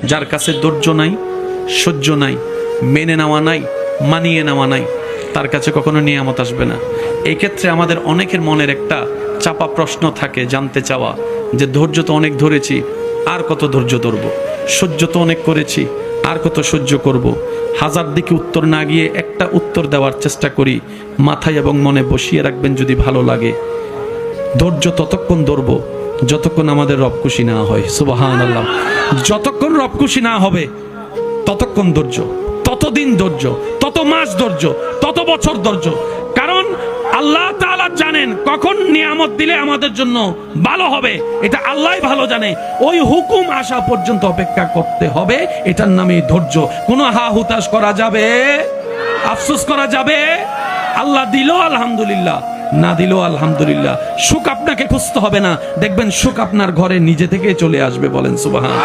যার কাছে ধৈর্য নাই, সহ্য নাই, মেনে নেওয়া নাই, মানিয়ে নেওয়া নাই, তার কাছে কখনো নিয়ামত আসবে না। এই ক্ষেত্রে আমাদের অনেকের মনের একটা চাপা প্রশ্ন থাকে, জানতে চাওয়া যে ধৈর্য তো অনেক ধরেছি, আর কত ধৈর্য ধরব, সহ্য তো অনেক করেছি, আর কত সহ্য করব। হাজার দিকে উত্তর না গিয়ে একটা উত্তর দেওয়ার চেষ্টা করি, মাথায় এবং মনে বসিয়ে রাখবেন যদি ভালো লাগে। ধৈর্য ততক্ষণ ধরব যতক্ষণ আমাদের রব খুশি না হয়। সুবহানাল্লাহ। যতক্ষণ রব খুশি না হবে ততক্ষণ ধৈর্য, ততদিন ধৈর্য, তত মাস ধৈর্য, তত বছর ধৈর্য। কারণ আল্লাহ তাআলা জানেন কখন নিয়ামত দিলে আমাদের জন্য ভালো হবে, এটা আল্লাহই ভালো জানে। ওই হুকুম আসা পর্যন্ত অপেক্ষা করতে হবে, এটার নামই ধৈর্য। কোনো হা হুতাশ করা যাবে, আফসোস করা যাবে? আল্লাহ দিল আলহামদুলিল্লাহ, না দিল আলহামদুলিল্লাহ। সুখ আপনাকে খুঁজতে হবে না, দেখবেন সুখ আপনার ঘরে নিজে থেকে চলে আসবে। বলেন সুবহান।